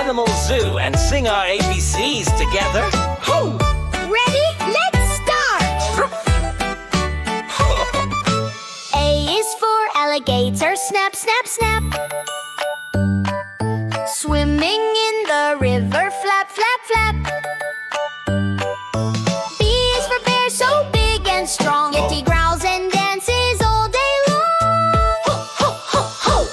animal zoo and sing our ABCs together. Ho! Ready? Let's start! A is for alligator, snap, snap, snap. Swimming in the river, flap, flap, flap. B is for bear, so big and strong, yet he growls and dances all day long. Ho, ho, ho, ho.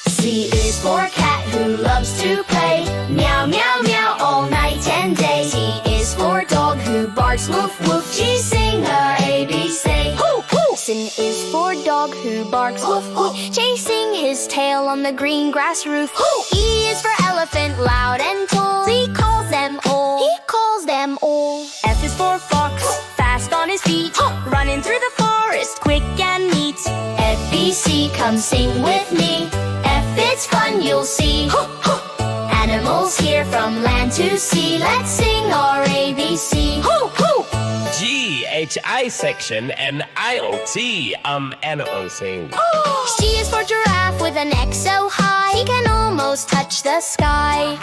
C is for cat who loves to play, meow, meow, meow all night and day. T is for dog who barks, woof, woof. G, sing our ABC. Hoo, hoo. Sin is for dog who barks, woof, woof, chasing his tail on the green grass roof. E is for elephant, loud and tall. He calls them all. He calls them all. F is for fox, fast on his feet, running through the forest, quick and neat. F, B, C, come sing with me. F, it's fun, you'll see. Animals here from land to sea. Let's sing our ABC. Hoo, hoo. G, H, I section, and IOT, animal sing. C is for giraffe with an X so high, he can almost touch the sky.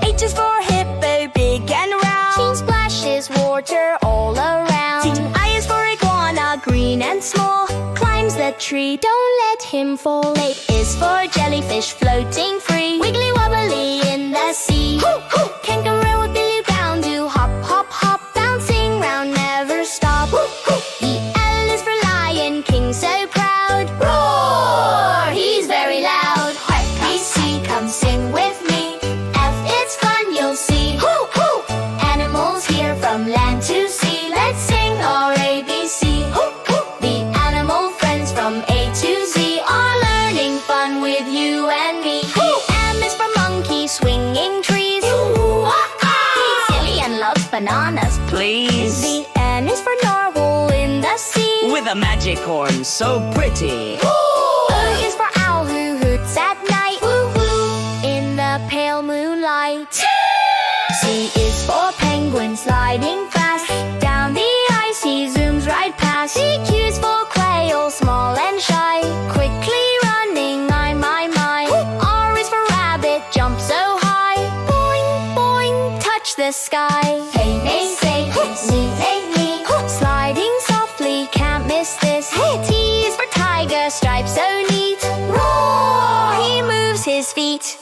H is for hippo, big and round, he splashes water all around. I is for iguana, green and small, climbs the tree, don't let him fall. 8 is for jellyfish, floating free, wiggly wobbly in the sea. Kangaroo with billy brown do hop, hop, hop, bouncing round, never stop. The L is for lion, king so proud, roar, he's very loud. B, C, come sing with me. F, it's fun, you'll see. Animals here from land to sea. Let's sing our ABC. The animal friends from A to Z are learning fun with you and me. M is for monkey, swinging trees. He's silly and loves bananas. Please. The N is for narwhal in the sea, With a magic horn so pretty. O is for owl who hoots at night, in the pale moonlight. C is for penguin sliding fast, down the ice he zooms right past. Q is for quail, small and shy, quickly running, my. R is for rabbit, jump so high, boing, boing, touch the sky. Hey, nay, say, me, sliding softly, can't miss this. T is for tiger, stripes so neat, roar, he moves his feet.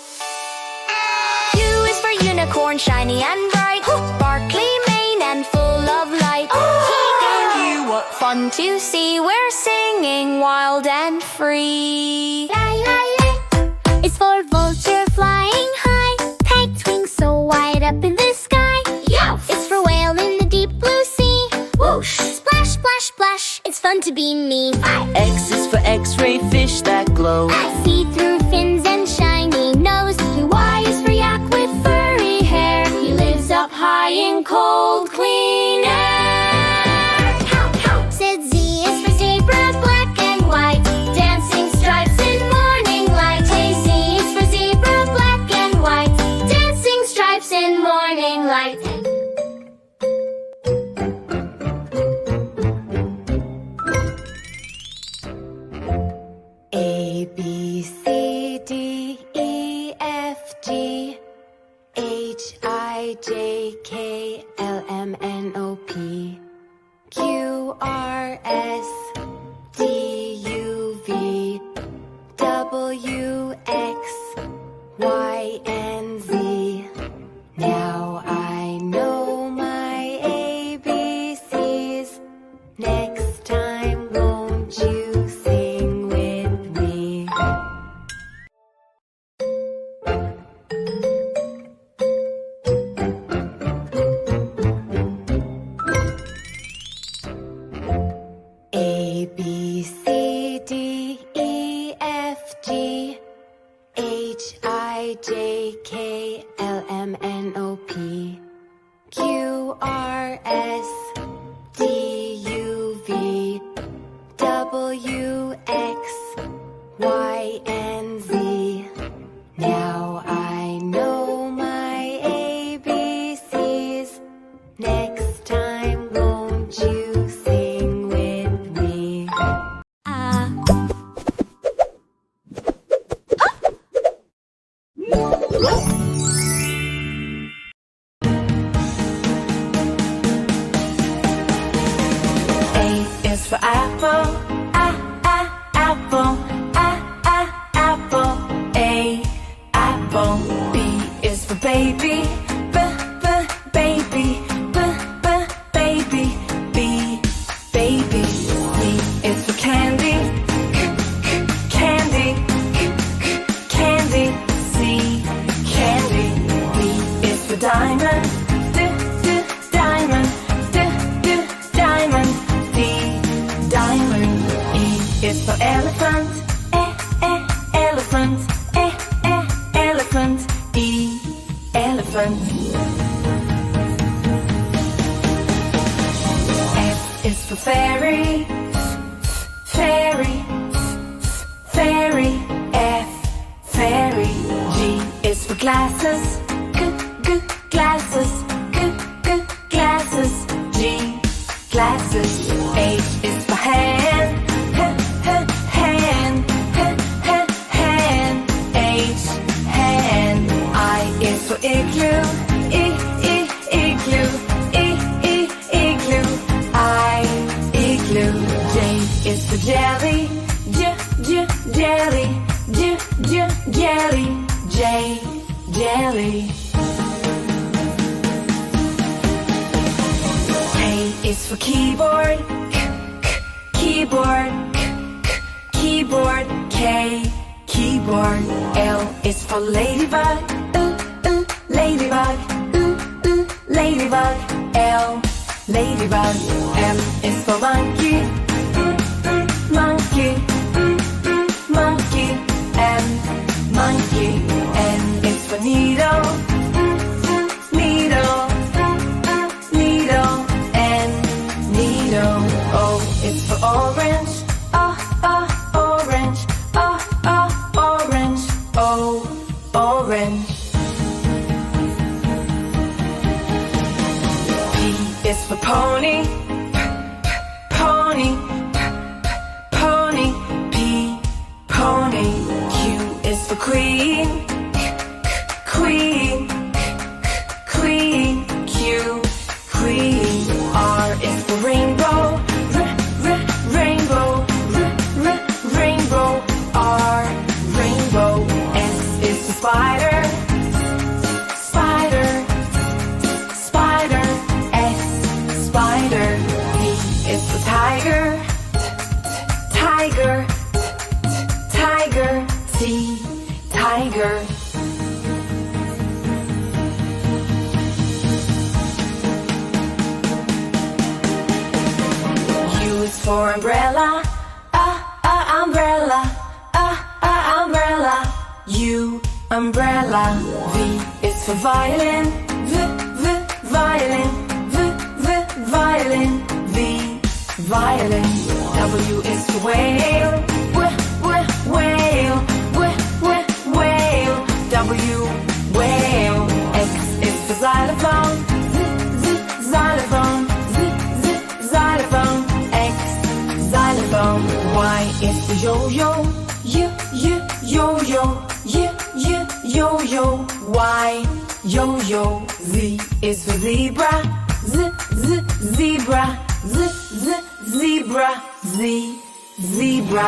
U is for unicorn, shiny and bright, sparkly mane and full of light. You what fun to see, we're singing wild and free. It's for vulture flying high, pegged wings so wide up in the sky. It's for whale in the deep blue sea, whoosh, splash, splash, splash, it's fun to be me. X is for X-ray fish that glow. See-through fins and shiny nose. Y is for yak with furry hair, he lives up high in cold, clean air. Said Z is for zebra, black and white, dancing stripes in morning light. Hey, Z is for zebra, black and white, dancing stripes in morning light. A, B, C, D, E, F, G, H, I, J, K, L, M, N, O, P, Q, R, S, D, U, V, W, X, Y, and Z. Now I know my ABCs. Next time, won't you sing with me? A, B, C, D, E, F, G, H, I, J, K, L, M, N, O, P, Q, R, S, D, U, V, W, X, Y, and Z. Now I know my ABCs. Next time, won't you for apple, apple, apple. A, apple. B is for baby, baby, baby. B, baby. C is for candy, candy, candy. C, candy. D is for diamond, diamond, diamond. D, diamond. E is for elephant, elephant, elephant. E, elephant. F is for fairy, fairy, fairy. F, fairy. G is for glasses, glasses, glasses. G, glasses. H is for hand, hand, hand. H, hand. I is for igloo, igloo, igloo. I, igloo. J is for jelly, jelly, jelly. J, jelly. K is for keyboard, keyboard, keyboard. K, keyboard. L is for ladybug, ladybug, ladybug. L, ladybug. M is for monkey, monkey, monkey. M, monkey. N is for needle, needle, needle. N, needle. O is for orange, orange, orange. O, orange. P is for pony, pony, pony. P, pony. Q is for queen, queen, queen. Q, queen. R is for rainbow, rainbow, rainbow. R, rainbow. S is for spider, spider, spider. S, spider. T is for tiger, tiger, tiger. T, tiger. U is for umbrella, umbrella, umbrella. U, umbrella. V is for violin, violin, violin. V, violin. W is for whale, whale, whale. W, whale. X is for xylophone, xylophone, xylophone. X, xylophone. Y is for yo-yo, yo-yo, yo-yo. Y, yo-yo. Z is for zebra, zebra, zebra. Z, zebra.